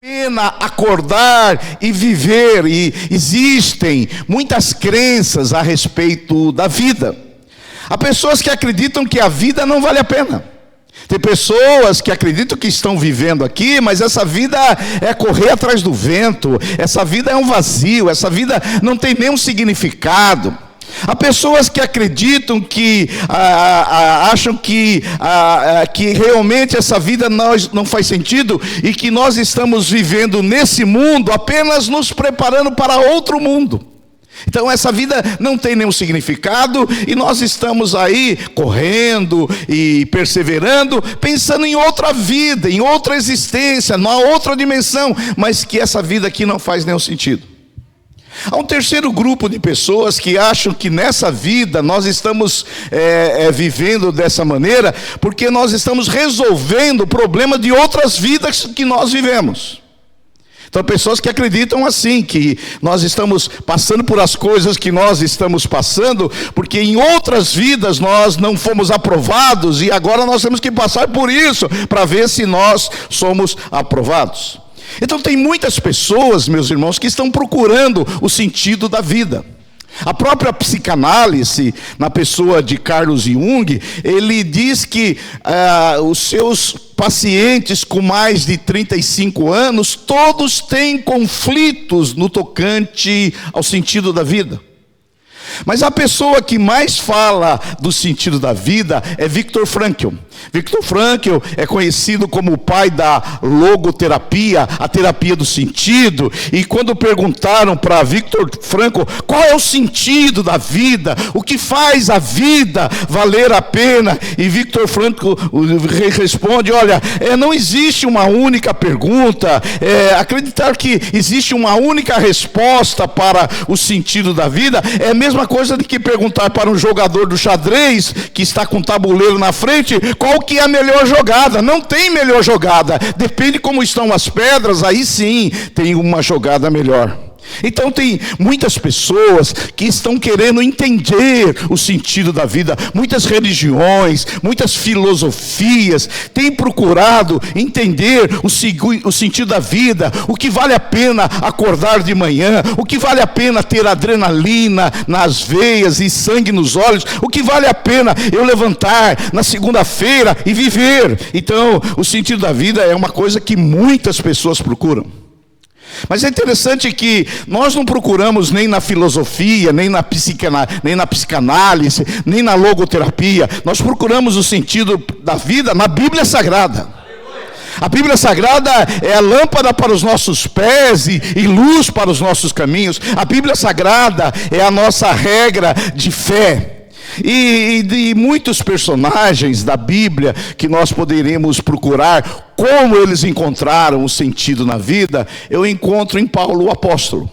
Pena acordar e viver, e existem muitas crenças a respeito da vida. Há pessoas que acreditam que a vida não vale a pena. Tem pessoas que acreditam que estão vivendo aqui, mas essa vida é correr atrás do vento, essa vida é um vazio, essa vida não tem nenhum significado. Há pessoas que acreditam que, acham que realmente essa vida não faz sentido e que nós estamos vivendo nesse mundo apenas nos preparando para outro mundo. Então essa vida não tem nenhum significado e nós estamos aí correndo e perseverando, pensando em outra vida, em outra existência, numa outra dimensão, mas que essa vida aqui não faz nenhum sentido. Há um terceiro grupo de pessoas que acham que nessa vida nós estamos vivendo dessa maneira porque nós estamos resolvendo o problema de outras vidas que nós vivemos. Então, pessoas que acreditam assim, que nós estamos passando por as coisas que nós estamos passando, porque em outras vidas nós não fomos aprovados e agora nós temos que passar por isso para ver se nós somos aprovados. Então tem muitas pessoas, meus irmãos, que estão procurando o sentido da vida. A própria psicanálise, na pessoa de Carl Jung, ele diz que os seus pacientes com mais de 35 anos, todos têm conflitos no tocante ao sentido da vida. Mas a pessoa que mais fala do sentido da vida é Viktor Frankl. Viktor Frankl é conhecido como o pai da logoterapia, a terapia do sentido. E quando perguntaram para Viktor Frankl qual é o sentido da vida, o que faz a vida valer a pena, e Viktor Frankl responde: olha, não existe uma única pergunta, acreditar que existe uma única resposta para o sentido da vida é a mesma coisa de que perguntar para um jogador do xadrez que está com o tabuleiro na frente qual que é a melhor jogada. Não tem melhor jogada, depende como estão as pedras, aí sim tem uma jogada melhor. Então tem muitas pessoas que estão querendo entender o sentido da vida. Muitas religiões, muitas filosofias têm procurado entender o sentido da vida. O que vale a pena acordar de manhã, o que vale a pena ter adrenalina nas veias e sangue nos olhos, o que vale a pena eu levantar na segunda-feira e viver. Então o sentido da vida é uma coisa que muitas pessoas procuram. Mas é interessante que nós não procuramos nem na filosofia, nem na psicanálise, nem na logoterapia. Nós procuramos o sentido da vida na Bíblia Sagrada. A Bíblia Sagrada é a lâmpada para os nossos pés e luz para os nossos caminhos. A Bíblia Sagrada é a nossa regra de fé. E de muitos personagens da Bíblia que nós poderíamos procurar como eles encontraram o sentido na vida, eu encontro em Paulo o apóstolo.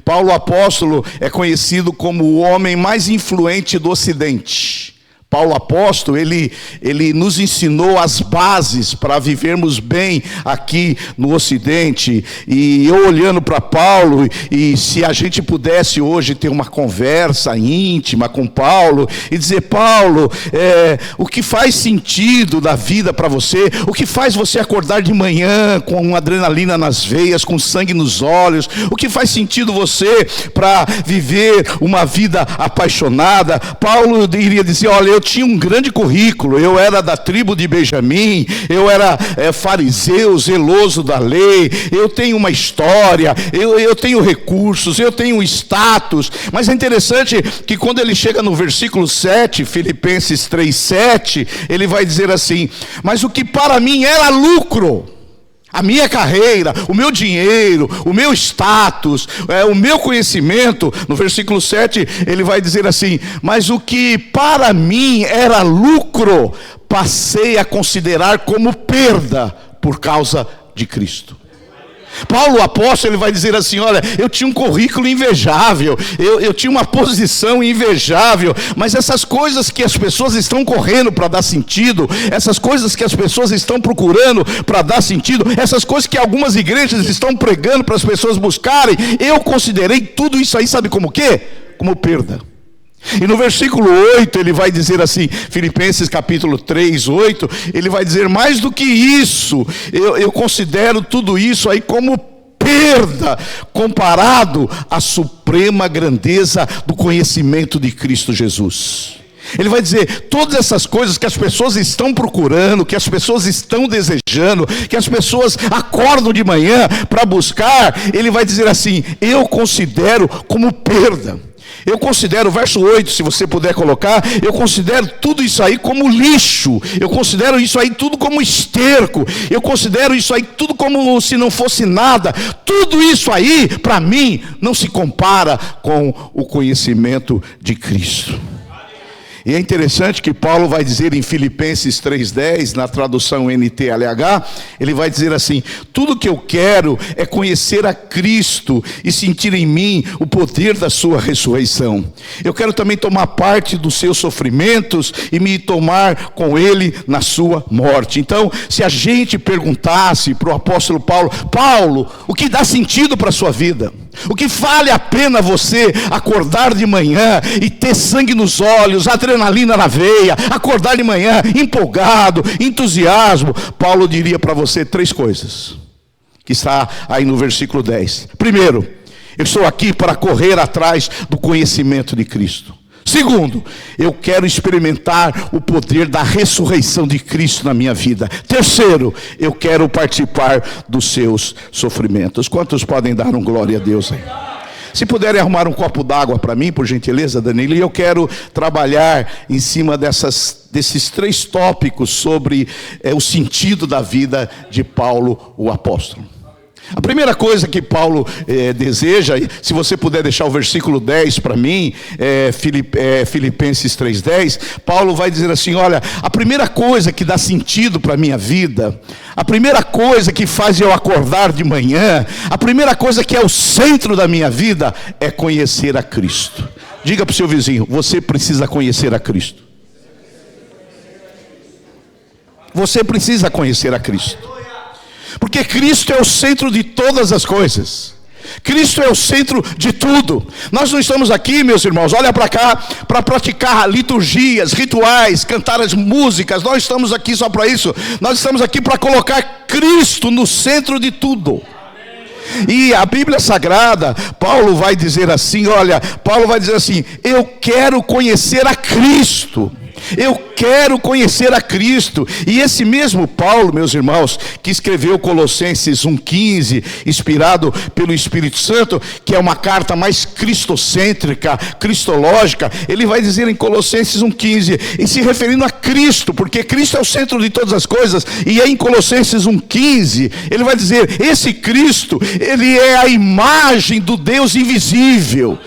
Paulo o apóstolo é conhecido como o homem mais influente do Ocidente. Paulo apóstolo, ele nos ensinou as bases para vivermos bem aqui no Ocidente. E eu olhando para Paulo, e se a gente pudesse hoje ter uma conversa íntima com Paulo e dizer: Paulo, o que faz sentido da vida para você, o que faz você acordar de manhã com adrenalina nas veias, com sangue nos olhos, o que faz sentido você para viver uma vida apaixonada? Paulo iria dizer: olha, eu tinha um grande currículo, eu era da tribo de Benjamim, eu era fariseu, zeloso da lei, eu tenho uma história, eu tenho recursos, eu tenho status. Mas é interessante que quando ele chega no versículo 7, Filipenses 3:7, ele vai dizer assim: mas o que para mim era lucro, a minha carreira, o meu dinheiro, o meu status, o meu conhecimento. No versículo 7 ele vai dizer assim: mas o que para mim era lucro, passei a considerar como perda por causa de Cristo. Paulo o apóstolo, ele vai dizer assim: olha, eu tinha um currículo invejável, eu tinha uma posição invejável, mas essas coisas que as pessoas estão correndo para dar sentido, essas coisas que as pessoas estão procurando para dar sentido, essas coisas que algumas igrejas estão pregando para as pessoas buscarem, eu considerei tudo isso aí, sabe como o quê? Como perda. E no versículo 8 ele vai dizer assim, Filipenses capítulo 3, 8, ele vai dizer: mais do que isso, eu considero tudo isso aí como perda, comparado à suprema grandeza do conhecimento de Cristo Jesus. Ele vai dizer, todas essas coisas que as pessoas estão procurando, que as pessoas estão desejando, que as pessoas acordam de manhã para buscar, ele vai dizer assim: eu considero como perda. Eu considero, verso 8, se você puder colocar, eu considero tudo isso aí como lixo, eu considero isso aí tudo como esterco, eu considero isso aí tudo como se não fosse nada. Tudo isso aí, para mim, não se compara com o conhecimento de Cristo. E é interessante que Paulo vai dizer em Filipenses 3,10, na tradução NTLH, ele vai dizer assim: tudo que eu quero é conhecer a Cristo e sentir em mim o poder da sua ressurreição. Eu quero também tomar parte dos seus sofrimentos e me tomar com ele na sua morte. Então, se a gente perguntasse para o apóstolo Paulo: Paulo, o que dá sentido para a sua vida? O que vale a pena você acordar de manhã e ter sangue nos olhos, adrenalina na veia, acordar de manhã empolgado, entusiasmo? Paulo diria para você 3 coisas, que está aí no versículo 10. Primeiro, eu estou aqui para correr atrás do conhecimento de Cristo. Segundo, eu quero experimentar o poder da ressurreição de Cristo na minha vida. Terceiro, eu quero participar dos seus sofrimentos. Quantos podem dar um glória a Deus aí? Se puderem arrumar um copo d'água para mim, por gentileza, Danilo. E eu quero trabalhar em cima desses 3 tópicos sobre o sentido da vida de Paulo, o apóstolo. A primeira coisa que Paulo deseja, se você puder deixar o versículo 10 para mim, Filipenses 3,10, Paulo vai dizer assim: olha, a primeira coisa que dá sentido para a minha vida, a primeira coisa que faz eu acordar de manhã, a primeira coisa que é o centro da minha vida, é conhecer a Cristo. Diga para o seu vizinho: você precisa conhecer a Cristo. Você precisa conhecer a Cristo. Porque Cristo é o centro de todas as coisas. Cristo é o centro de tudo. Nós não estamos aqui, meus irmãos, olha para cá, para praticar liturgias, rituais, cantar as músicas. Nós estamos aqui só para isso. Nós estamos aqui para colocar Cristo no centro de tudo. E a Bíblia Sagrada, Paulo vai dizer assim, olha, Paulo vai dizer assim: eu quero conhecer a Cristo. Eu quero conhecer a Cristo. E esse mesmo Paulo, meus irmãos, que escreveu Colossenses 1,15, inspirado pelo Espírito Santo, que é uma carta mais cristocêntrica, cristológica, ele vai dizer em Colossenses 1,15, e se referindo a Cristo, porque Cristo é o centro de todas as coisas. E aí em Colossenses 1,15, ele vai dizer: esse Cristo, ele é a imagem do Deus invisível,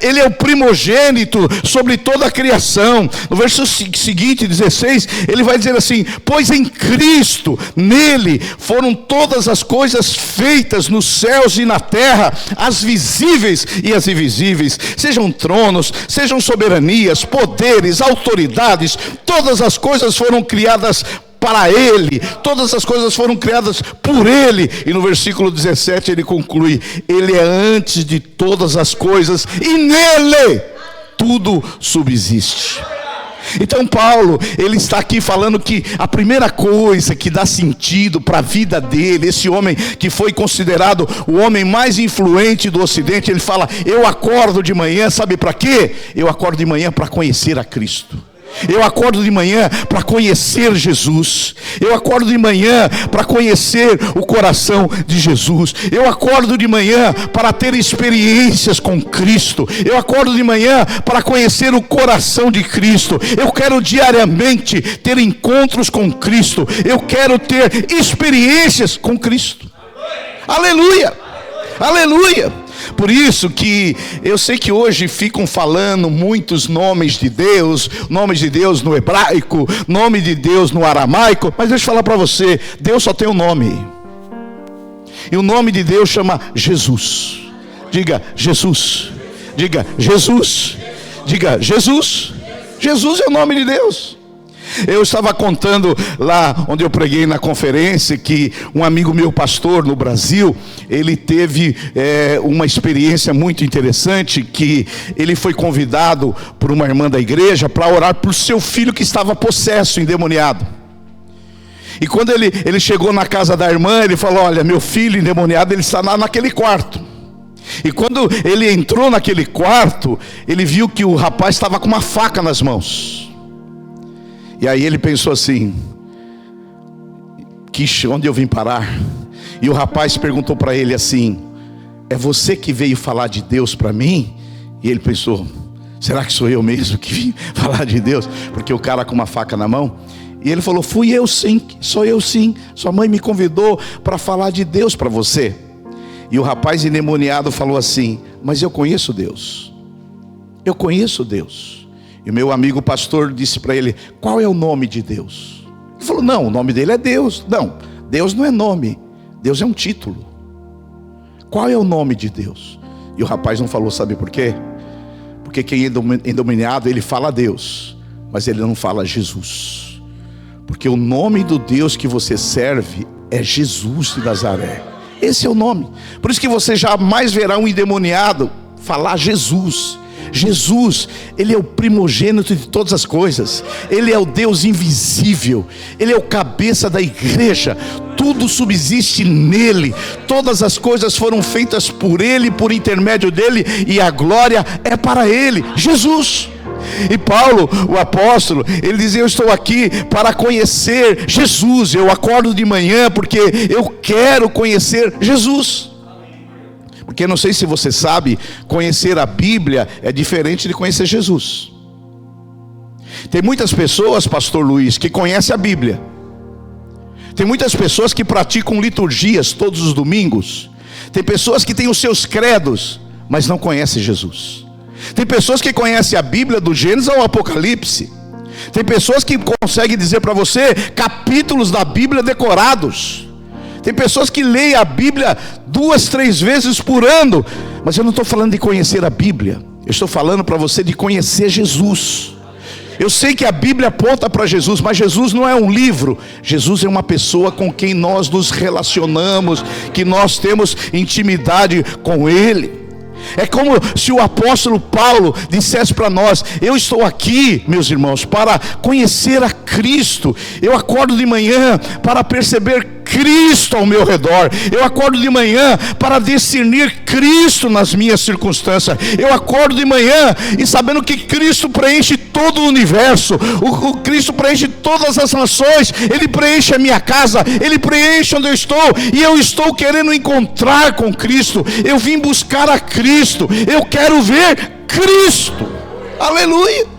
ele é o primogênito sobre toda a criação. No verso seguinte, 16, ele vai dizer assim: pois em Cristo, nele, foram todas as coisas feitas nos céus e na terra, as visíveis e as invisíveis, sejam tronos, sejam soberanias, poderes, autoridades, todas as coisas foram criadas para Ele, todas as coisas foram criadas por Ele. E no versículo 17 ele conclui: Ele é antes de todas as coisas e nele tudo subsiste. Então Paulo, ele está aqui falando que a primeira coisa que dá sentido para a vida dele, esse homem que foi considerado o homem mais influente do Ocidente, ele fala: eu acordo de manhã, sabe para quê? Eu acordo de manhã para conhecer a Cristo. Eu acordo de manhã para conhecer Jesus. Eu acordo de manhã para conhecer o coração de Jesus. Eu acordo de manhã para ter experiências com Cristo. Eu acordo de manhã para conhecer o coração de Cristo. Eu quero diariamente ter encontros com Cristo. Eu quero ter experiências com Cristo. Aleluia! Aleluia! Por isso que eu sei que hoje ficam falando muitos nomes de Deus no hebraico, nome de Deus no aramaico, mas deixa eu falar para você, Deus só tem um nome, e o nome de Deus chama Jesus. Diga Jesus, diga Jesus, diga Jesus. Jesus é o nome de Deus. Eu estava contando lá onde eu preguei na conferência que um amigo meu, pastor no Brasil, ele teve uma experiência muito interessante, que ele foi convidado por uma irmã da igreja para orar por seu filho que estava possesso, endemoniado. E quando ele chegou na casa da irmã, ele falou: olha, meu filho endemoniado, ele está lá naquele quarto. E quando ele entrou naquele quarto, ele viu que o rapaz estava com uma faca nas mãos. E aí ele pensou assim: onde eu vim parar? E o rapaz perguntou para ele assim: é você que veio falar de Deus para mim? E ele pensou: será que sou eu mesmo que vim falar de Deus? Porque o cara com uma faca na mão. E ele falou: fui eu sim, sou eu sim. Sua mãe me convidou para falar de Deus para você. E o rapaz endemoniado falou assim: mas eu conheço Deus. Eu conheço Deus. E o meu amigo pastor disse para ele: qual é o nome de Deus? Ele falou: não, o nome dele é Deus. Não, Deus não é nome, Deus é um título. Qual é o nome de Deus? E o rapaz não falou, sabe por quê? Porque quem é endemoniado, ele fala Deus, mas ele não fala Jesus. Porque o nome do Deus que você serve é Jesus de Nazaré. Esse é o nome. Por isso que você jamais verá um endemoniado falar Jesus. Jesus, Ele é o primogênito de todas as coisas. Ele é o Deus invisível. Ele é o cabeça da igreja. Tudo subsiste nele. Todas as coisas foram feitas por Ele, por intermédio dele, e a glória é para Ele, Jesus. E Paulo, o apóstolo, ele dizia: eu estou aqui para conhecer Jesus. Eu acordo de manhã porque eu quero conhecer Jesus. Porque não sei se você sabe, conhecer a Bíblia é diferente de conhecer Jesus. Tem muitas pessoas, pastor Luiz, que conhecem a Bíblia. Tem muitas pessoas que praticam liturgias todos os domingos. Tem pessoas que têm os seus credos, mas não conhecem Jesus. Tem pessoas que conhecem a Bíblia do Gênesis ao Apocalipse. Tem pessoas que conseguem dizer para você capítulos da Bíblia decorados. Tem pessoas que leem a Bíblia 2, 3 vezes por ano. Mas eu não estou falando de conhecer a Bíblia. Eu estou falando para você de conhecer Jesus. Eu sei que a Bíblia aponta para Jesus, mas Jesus não é um livro. Jesus é uma pessoa com quem nós nos relacionamos, que nós temos intimidade com Ele. É como se o apóstolo Paulo dissesse para nós: eu estou aqui, meus irmãos, para conhecer a Cristo. Eu acordo de manhã para perceber Cristo ao meu redor. Eu acordo de manhã para discernir Cristo nas minhas circunstâncias. Eu acordo de manhã e sabendo que Cristo preenche todo o universo. O Cristo preenche todas as nações. Ele preenche a minha casa, Ele preenche onde eu estou. E eu estou querendo encontrar com Cristo. Eu vim buscar a Cristo. Eu quero ver Cristo. Aleluia.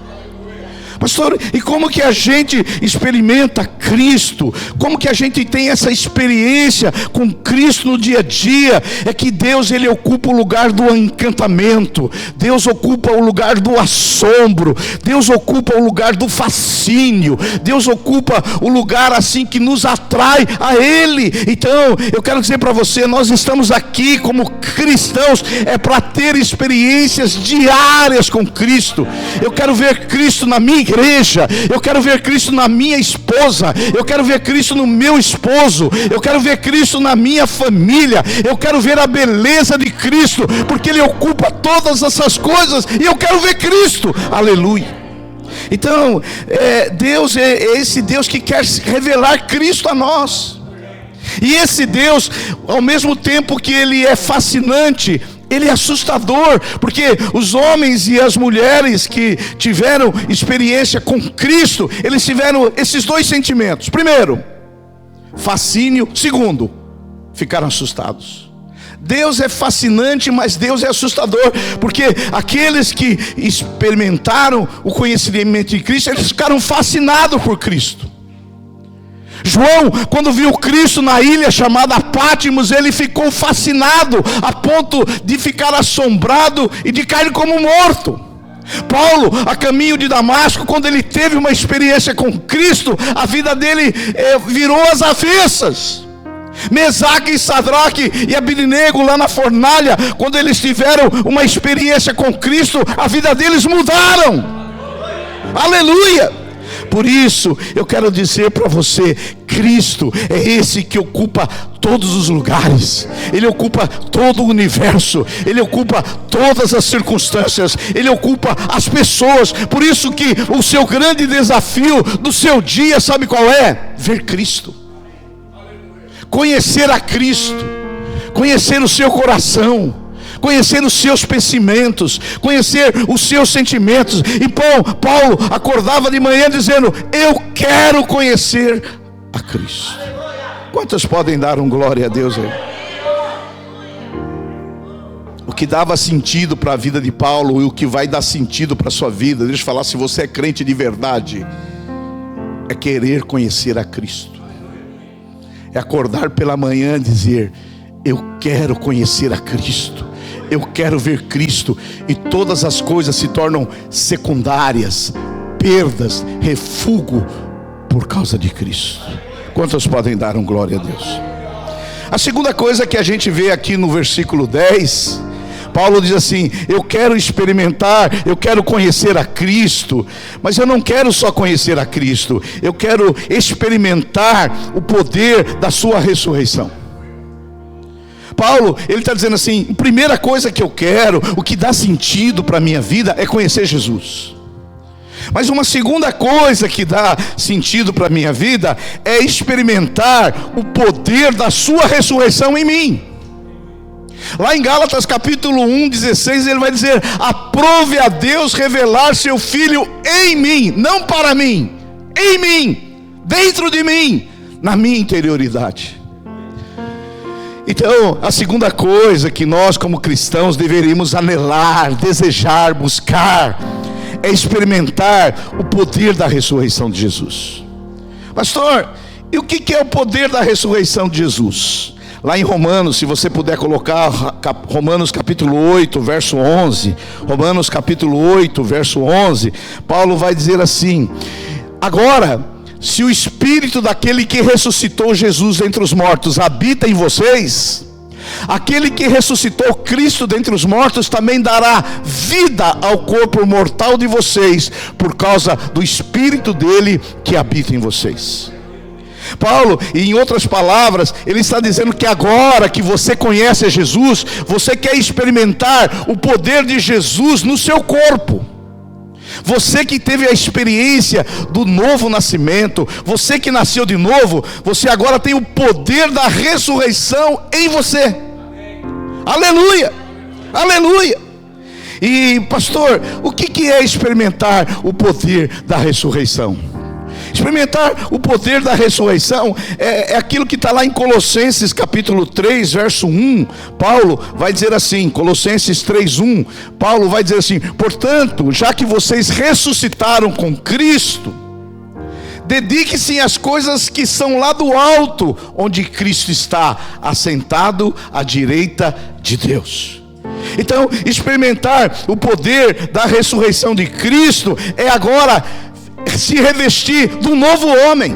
Pastor, e como que a gente experimenta Cristo? Como que a gente tem essa experiência com Cristo no dia a dia? É que Deus, Ele ocupa o lugar do encantamento. Deus ocupa o lugar do assombro. Deus ocupa o lugar do fascínio. Deus ocupa o lugar assim que nos atrai a Ele. Então, eu quero dizer para você, nós estamos aqui como cristãos, é para ter experiências diárias com Cristo. Eu quero ver Cristo na minha igreja, eu quero ver Cristo na minha esposa, eu quero ver Cristo no meu esposo, eu quero ver Cristo na minha família, eu quero ver a beleza de Cristo, porque Ele ocupa todas essas coisas, e eu quero ver Cristo, aleluia. Então, Deus é esse Deus que quer revelar Cristo a nós, e esse Deus, ao mesmo tempo que Ele é fascinante, Ele é assustador, porque os homens e as mulheres que tiveram experiência com Cristo, eles tiveram esses dois sentimentos. Primeiro, fascínio. Segundo, ficaram assustados. Deus é fascinante, mas Deus é assustador, porque aqueles que experimentaram o conhecimento de Cristo, eles ficaram fascinados por Cristo. João, quando viu Cristo na ilha chamada Pátimos, ele ficou fascinado, a ponto de ficar assombrado e de cair como morto. Paulo, a caminho de Damasco, quando ele teve uma experiência com Cristo, a vida dele virou às avessas. Mesaque e Sadraque e Abednego lá na fornalha, quando eles tiveram uma experiência com Cristo, a vida deles mudaram. Aleluia. Por isso eu quero dizer para você, Cristo é esse que ocupa todos os lugares, Ele ocupa todo o universo, Ele ocupa todas as circunstâncias, Ele ocupa as pessoas. Por isso que o seu grande desafio do seu dia, sabe qual é? Ver Cristo, conhecer a Cristo, conhecer o seu coração, conhecer os seus pensamentos, conhecer os seus sentimentos. E Paulo acordava de manhã dizendo: eu quero conhecer a Cristo. Quantos podem dar um glória a Deus aí? O que dava sentido para a vida de Paulo e o que vai dar sentido para a sua vida, deixa eu falar, se você é crente de verdade, é querer conhecer a Cristo, é acordar pela manhã e dizer: eu quero conhecer a Cristo, eu quero ver Cristo, e todas as coisas se tornam secundárias, perdas, refúgio por causa de Cristo. Quantos podem dar um glória a Deus? A segunda coisa que a gente vê aqui no versículo 10, Paulo diz assim: eu quero experimentar, eu quero conhecer a Cristo, mas eu não quero só conhecer a Cristo, eu quero experimentar o poder da sua ressurreição. Paulo, ele está dizendo assim: a primeira coisa que eu quero, o que dá sentido para a minha vida é conhecer Jesus. Mas uma segunda coisa que dá sentido para a minha vida é experimentar o poder da sua ressurreição em mim. Lá em Gálatas capítulo 1:16 ele vai dizer: aprove a Deus revelar seu Filho em mim, não para mim, em mim, dentro de mim, na minha interioridade. Então, a segunda coisa que nós como cristãos deveríamos anelar, desejar, buscar, é experimentar o poder da ressurreição de Jesus. Pastor, e o que é o poder da ressurreição de Jesus? Lá em Romanos, se você puder colocar Romanos capítulo 8, verso 11. Romanos capítulo 8, verso 11. Paulo vai dizer assim: agora, se o Espírito daquele que ressuscitou Jesus dentre os mortos habita em vocês, aquele que ressuscitou Cristo dentre os mortos também dará vida ao corpo mortal de vocês, por causa do Espírito dele que habita em vocês. Paulo, em outras palavras, ele está dizendo que agora que você conhece a Jesus, você quer experimentar o poder de Jesus no seu corpo. Você que teve a experiência do novo nascimento, você que nasceu de novo, você agora tem o poder da ressurreição em você. Amém. Aleluia, aleluia. E pastor, o que é experimentar o poder da ressurreição? Experimentar o poder da ressurreição é aquilo que está lá em Colossenses capítulo 3, verso 1. Paulo vai dizer assim, Colossenses 3:1, Paulo vai dizer assim: portanto, já que vocês ressuscitaram com Cristo, dedique-se às coisas que são lá do alto, onde Cristo está assentado à direita de Deus. Então, experimentar o poder da ressurreição de Cristo é agora se revestir do novo homem.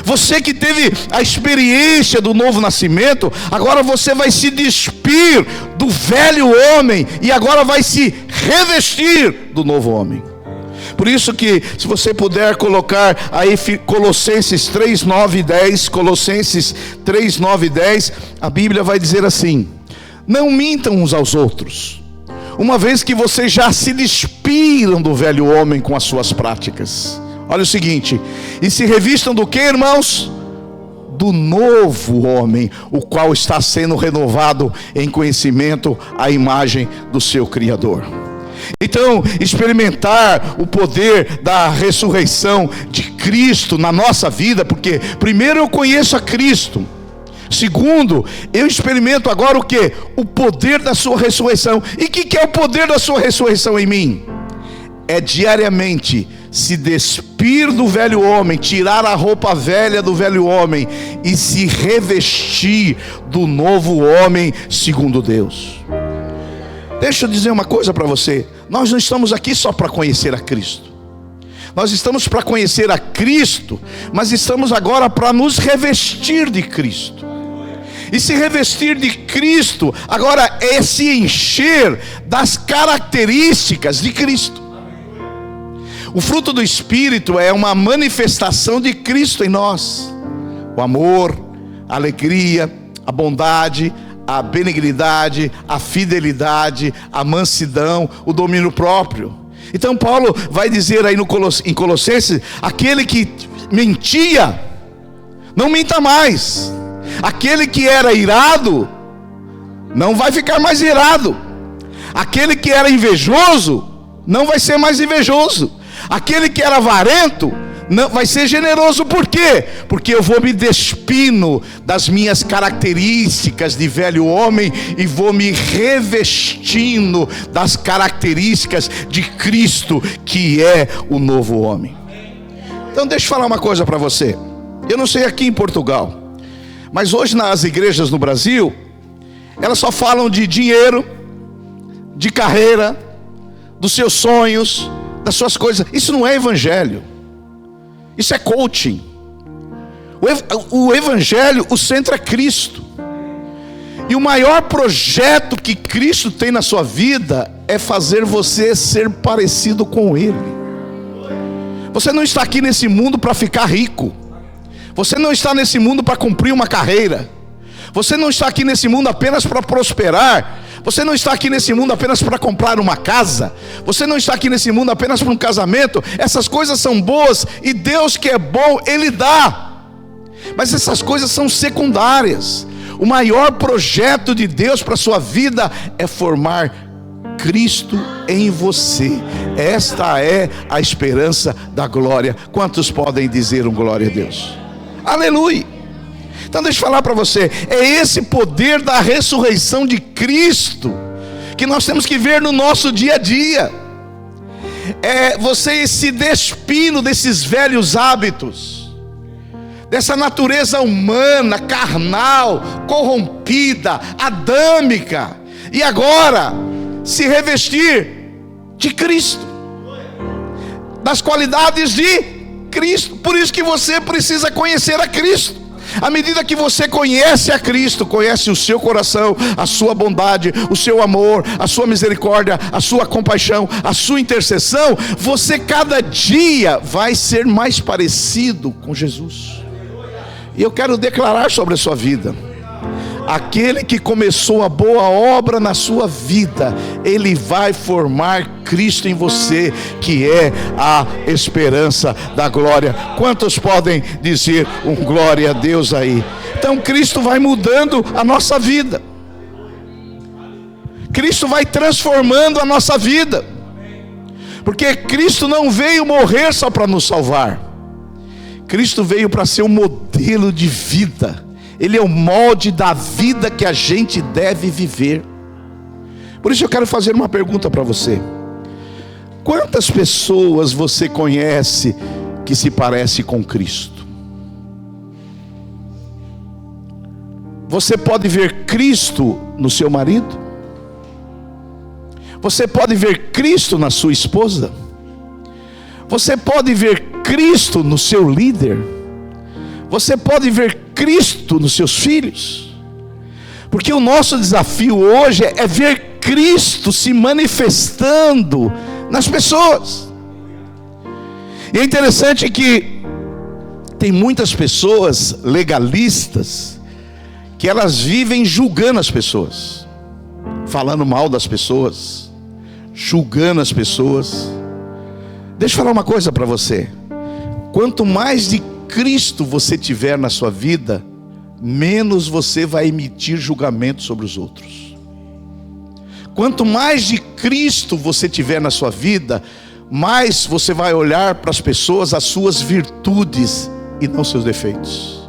Você que teve a experiência do novo nascimento, agora você vai se despir do velho homem e agora vai se revestir do novo homem. Por isso que, se você puder colocar aí Colossenses 3, 9 e 10, Colossenses 3, 9 e 10, a Bíblia vai dizer assim: não mintam uns aos outros, uma vez que vocês já se despiram do velho homem com as suas práticas. Olha o seguinte: e se revistam do que, irmãos? Do novo homem, o qual está sendo renovado em conhecimento à imagem do seu Criador. Então, experimentar o poder da ressurreição de Cristo na nossa vida, porque primeiro eu conheço a Cristo, segundo, eu experimento agora o que? O poder da sua ressurreição. E o que é o poder da sua ressurreição em mim? É diariamente se despir do velho homem, tirar a roupa velha do velho homem e se revestir do novo homem segundo Deus. Deixa eu dizer uma coisa para você: nós não estamos aqui só para conhecer a Cristo. Nós estamos para conhecer a Cristo, mas estamos agora para nos revestir de Cristo. E se revestir de Cristo agora é se encher das características de Cristo. O fruto do Espírito é uma manifestação de Cristo em nós. O amor, a alegria, a bondade, a benignidade, a fidelidade, a mansidão, o domínio próprio. Então Paulo vai dizer aí em Colossenses: aquele que mentia, não minta mais. Aquele que era irado, não vai ficar mais irado. Aquele que era invejoso, não vai ser mais invejoso. Aquele que era avarento, não vai ser generoso. Por quê? Porque eu vou me despindo das minhas características de velho homem e vou me revestindo das características de Cristo, que é o novo homem. Então deixa eu falar uma coisa para você. Eu não sei aqui em Portugal, mas hoje nas igrejas no Brasil, elas só falam de dinheiro, de carreira, dos seus sonhos, das suas coisas. Isso não é evangelho. Isso é coaching. O evangelho, o centro é Cristo. E o maior projeto que Cristo tem na sua vida é fazer você ser parecido com Ele. Você não está aqui nesse mundo para ficar rico. Você não está nesse mundo para cumprir uma carreira. Você não está aqui nesse mundo apenas para prosperar. Você não está aqui nesse mundo apenas para comprar uma casa. Você não está aqui nesse mundo apenas para um casamento. Essas coisas são boas e Deus, que é bom, Ele dá. Mas essas coisas são secundárias. O maior projeto de Deus para a sua vida é formar Cristo em você. Esta é a esperança da glória. Quantos podem dizer um glória a Deus? Aleluia. Então deixa eu falar para você, é esse poder da ressurreição de Cristo que nós temos que ver no nosso dia a dia. É você se despindo desses velhos hábitos, dessa natureza humana, carnal, corrompida, adâmica, e agora se revestir de Cristo, das qualidades de Cristo. Por isso que você precisa conhecer a Cristo. À medida que você conhece a Cristo, conhece o seu coração, a sua bondade, o seu amor, a sua misericórdia, a sua compaixão, a sua intercessão, você cada dia vai ser mais parecido com Jesus. E eu quero declarar sobre a sua vida: aquele que começou a boa obra na sua vida, Ele vai formar Cristo em você, que é a esperança da glória. Quantos podem dizer um glória a Deus aí? Então Cristo vai mudando a nossa vida. Cristo vai transformando a nossa vida. Porque Cristo não veio morrer só para nos salvar. Cristo veio para ser um modelo de vida. Ele é o molde da vida que a gente deve viver. Por isso eu quero fazer uma pergunta para você: quantas pessoas você conhece que se parece com Cristo? Você pode ver Cristo no seu marido? Você pode ver Cristo na sua esposa? Você pode ver Cristo no seu líder? Você pode ver Cristo nos seus filhos? Porque o nosso desafio hoje é ver Cristo se manifestando nas pessoas. E é interessante que tem muitas pessoas legalistas que elas vivem julgando as pessoas, falando mal das pessoas, julgando as pessoas. Deixa eu falar uma coisa para você: quanto mais de Cristo você tiver na sua vida, menos você vai emitir julgamento sobre os outros. Quanto mais de Cristo você tiver na sua vida, mais você vai olhar para as pessoas as suas virtudes e não seus defeitos.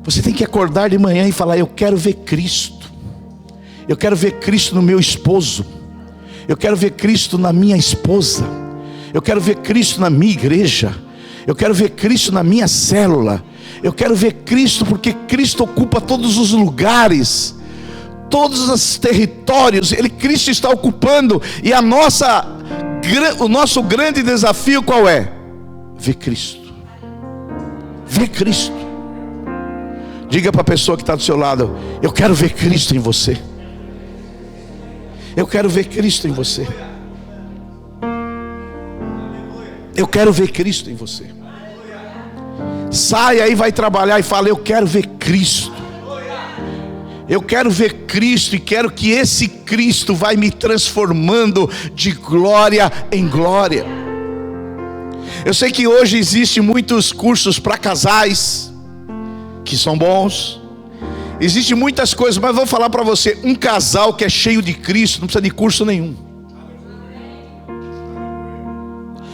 Você tem que acordar de manhã e falar: eu quero ver Cristo. Eu quero ver Cristo no meu esposo. Eu quero ver Cristo na minha esposa. Eu quero ver Cristo na minha igreja. Eu quero ver Cristo na minha célula. Eu quero ver Cristo, porque Cristo ocupa todos os lugares, todos os territórios. Cristo está ocupando. E o nosso grande desafio qual é? Ver Cristo. Ver Cristo. Diga para a pessoa que está do seu lado: eu quero ver Cristo em você. Eu quero ver Cristo em você. Eu quero ver Cristo em você. Saia e vai trabalhar e fala: eu quero ver Cristo. Eu quero ver Cristo e quero que esse Cristo vai me transformando de glória em glória. Eu sei que hoje existem muitos cursos para casais que são bons. Existem muitas coisas, mas vou falar para você: um casal que é cheio de Cristo não precisa de curso nenhum.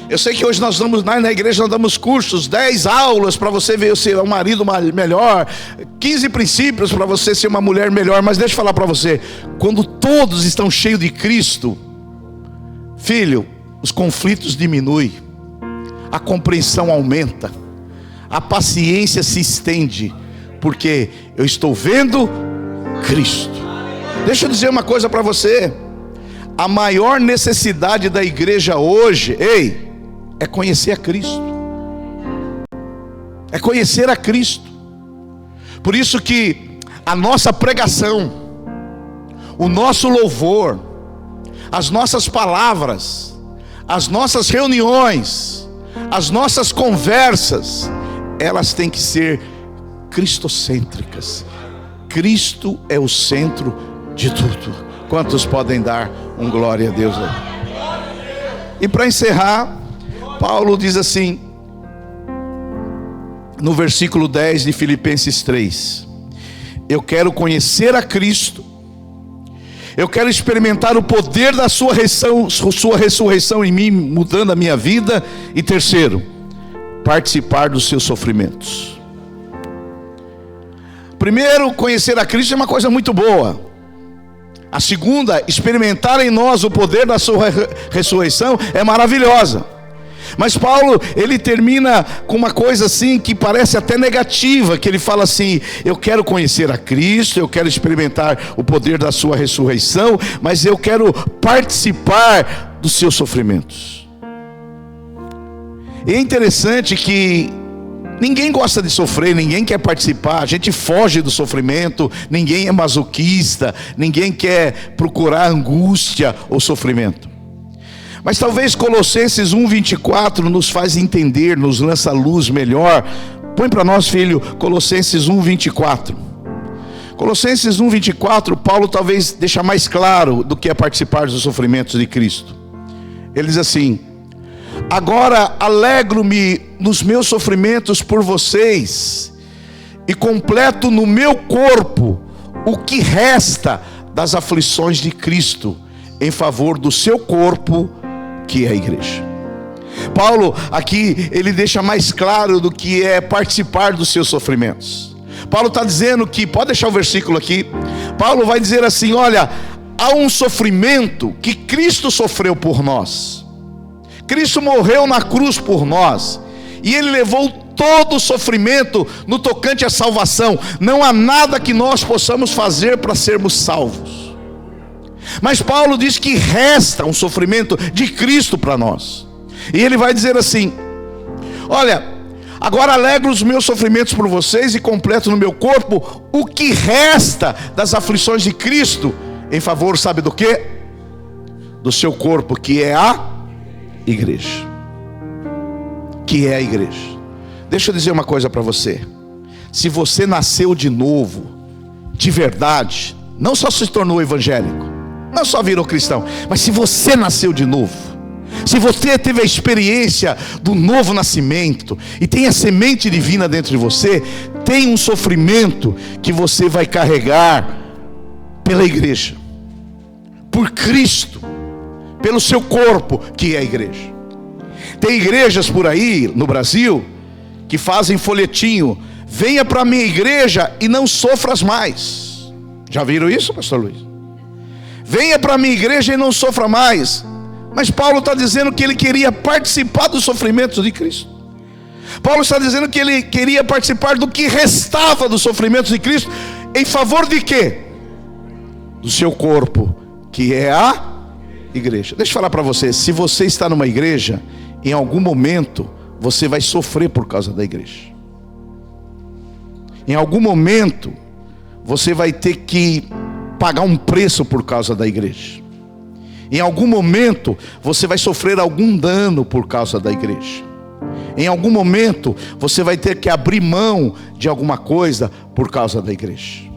Eu sei que hoje nós damos, na igreja nós damos cursos, 10 aulas para você ver ser um marido melhor, 15 princípios para você ser uma mulher melhor. Mas deixa eu falar para você: quando todos estão cheios de Cristo, filho, os conflitos diminuem, a compreensão aumenta, a paciência se estende, porque eu estou vendo Cristo. Deixa eu dizer uma coisa para você: a maior necessidade da igreja hoje, é conhecer a Cristo. É conhecer a Cristo. Por isso que a nossa pregação, o nosso louvor, as nossas palavras, as nossas reuniões, as nossas conversas, elas têm que ser cristocêntricas. Cristo é o centro de tudo. Quantos podem dar um glória a Deus? E para encerrar, Paulo diz assim, no versículo 10 de Filipenses 3: eu quero conhecer a Cristo, eu quero experimentar o poder da sua ressurreição em mim, mudando a minha vida. E terceiro, participar dos seus sofrimentos. Primeiro, conhecer a Cristo é uma coisa muito boa. A segunda, experimentar em nós o poder da sua ressurreição, é maravilhosa. Mas Paulo, ele termina com uma coisa assim que parece até negativa, que ele fala assim: eu quero conhecer a Cristo, eu quero experimentar o poder da sua ressurreição, mas eu quero participar dos seus sofrimentos. E é interessante que ninguém gosta de sofrer, ninguém quer participar, a gente foge do sofrimento, ninguém é masoquista, ninguém quer procurar angústia ou sofrimento. Mas talvez Colossenses 1:24 nos faz entender, nos lança luz melhor. Põe para nós, filho, Colossenses 1:24. Colossenses 1:24, Paulo talvez deixa mais claro do que é participar dos sofrimentos de Cristo. Ele diz assim: agora alegro-me nos meus sofrimentos por vocês, e completo no meu corpo o que resta das aflições de Cristo, em favor do seu corpo, que é a igreja. Paulo aqui, ele deixa mais claro do que é participar dos seus sofrimentos. Paulo está dizendo que, pode deixar o versículo aqui, Paulo vai dizer assim: olha, há um sofrimento que Cristo sofreu por nós. Cristo morreu na cruz por nós, e Ele levou todo o sofrimento no tocante à salvação. Não há nada que nós possamos fazer para sermos salvos. Mas Paulo diz que resta um sofrimento de Cristo para nós. E ele vai dizer assim: olha, agora alegro os meus sofrimentos por vocês, e completo no meu corpo o que resta das aflições de Cristo, em favor, sabe do quê? Do seu corpo, que é a igreja. Que é a igreja. Deixa eu dizer uma coisa para você: se você nasceu de novo, de verdade, não só se tornou evangélico, não só virou cristão, mas se você nasceu de novo, se você teve a experiência do novo nascimento e tem a semente divina dentro de você, tem um sofrimento que você vai carregar pela igreja, por Cristo, pelo seu corpo, que é a igreja. Tem igrejas por aí no Brasil que fazem folhetinho: venha para a minha igreja e não sofras mais. Já viram isso, pastor Luiz? Venha para a minha igreja e não sofra mais. Mas Paulo está dizendo que ele queria participar dos sofrimentos de Cristo. Paulo está dizendo que ele queria participar do que restava dos sofrimentos de Cristo, em favor de quê? Do seu corpo, que é a igreja. Deixa eu falar para você: se você está numa igreja, em algum momento você vai sofrer por causa da igreja. Em algum momento você vai ter que pagar um preço por causa da igreja. Em algum momento você vai sofrer algum dano por causa da igreja. Em algum momento você vai ter que abrir mão de alguma coisa por causa da igreja.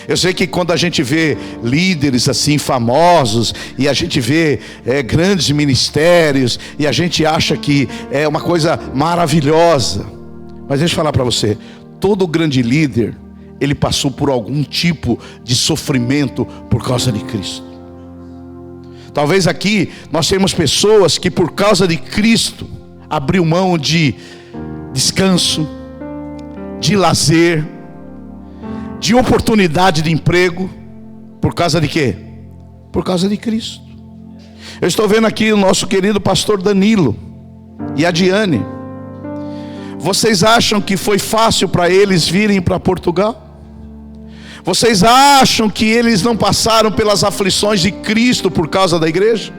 Eu sei que quando a gente vê líderes assim famosos, e a gente vê grandes ministérios, e a gente acha que é uma coisa maravilhosa. Mas deixa eu falar para você, todo grande líder, ele passou por algum tipo de sofrimento por causa de Cristo. Talvez aqui nós temos pessoas que por causa de Cristo abriu mão de descanso, de lazer, de oportunidade de emprego. Por causa de quê? Por causa de Cristo. Eu estou vendo aqui o nosso querido pastor Danilo e a Diane. Vocês acham que foi fácil para eles virem para Portugal? Vocês acham que eles não passaram pelas aflições de Cristo por causa da igreja?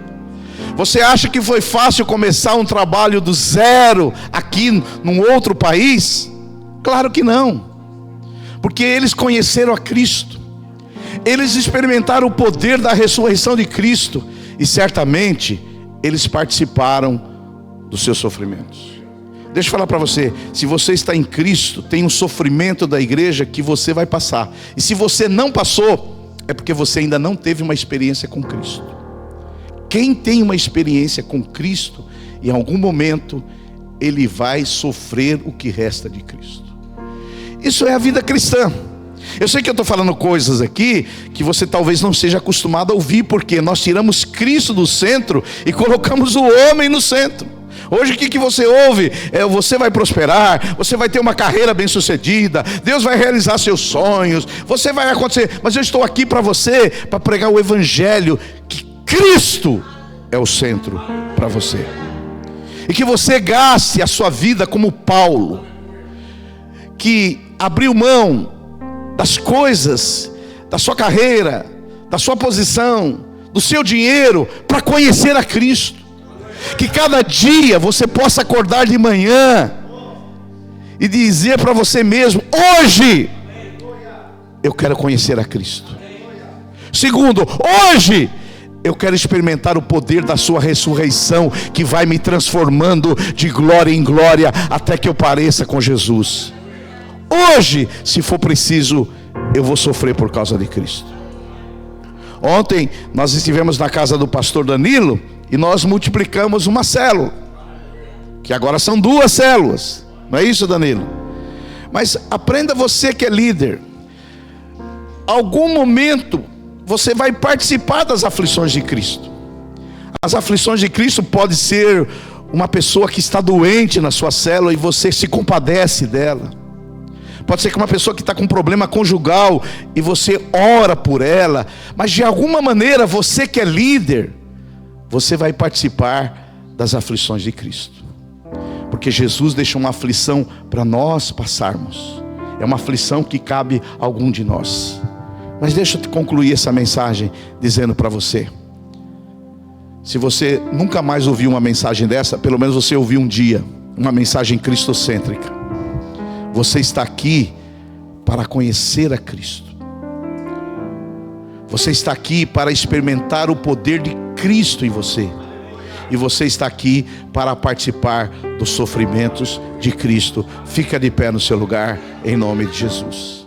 Você acha que foi fácil começar um trabalho do zero aqui num outro país? Claro que não. Porque eles conheceram a Cristo, eles experimentaram o poder da ressurreição de Cristo, e certamente eles participaram dos seus sofrimentos. Deixa eu falar para você, se você está em Cristo, tem um sofrimento da igreja que você vai passar. E se você não passou, é porque você ainda não teve uma experiência com Cristo. Quem tem uma experiência com Cristo, em algum momento, ele vai sofrer o que resta de Cristo. Isso é a vida cristã. Eu sei que eu estou falando coisas aqui que você talvez não seja acostumado a ouvir, porque nós tiramos Cristo do centro e colocamos o homem no centro. Hoje o que você ouve? Você vai prosperar, você vai ter uma carreira bem sucedida, Deus vai realizar seus sonhos, você vai acontecer. Mas eu estou aqui para você, para pregar o evangelho, que Cristo é o centro para você. E que você gaste a sua vida como Paulo, que abriu mão das coisas, da sua carreira, da sua posição, do seu dinheiro, para conhecer a Cristo. Que cada dia você possa acordar de manhã e dizer para você mesmo: hoje eu quero conhecer a Cristo. Segundo, hoje eu quero experimentar o poder da sua ressurreição, que vai me transformando de glória em glória até que eu pareça com Jesus. Hoje, se for preciso, eu vou sofrer por causa de Cristo. Ontem nós estivemos na casa do pastor Danilo e nós multiplicamos uma célula, que agora são 2 células. Não é isso, Danilo? Mas aprenda, você que é líder, algum momento você vai participar das aflições de Cristo. As aflições de Cristo pode ser uma pessoa que está doente na sua célula e você se compadece dela. Pode ser que uma pessoa que está com um problema conjugal e você ora por ela. Mas de alguma maneira, você que é líder, você vai participar das aflições de Cristo. Porque Jesus deixou uma aflição para nós passarmos. É uma aflição que cabe a algum de nós. Mas deixa eu concluir essa mensagem dizendo para você: se você nunca mais ouviu uma mensagem dessa, pelo menos você ouviu um dia uma mensagem cristocêntrica. Você está aqui para conhecer a Cristo. Você está aqui para experimentar o poder de Cristo em você. E você está aqui para participar dos sofrimentos de Cristo. Fica de pé no seu lugar, em nome de Jesus.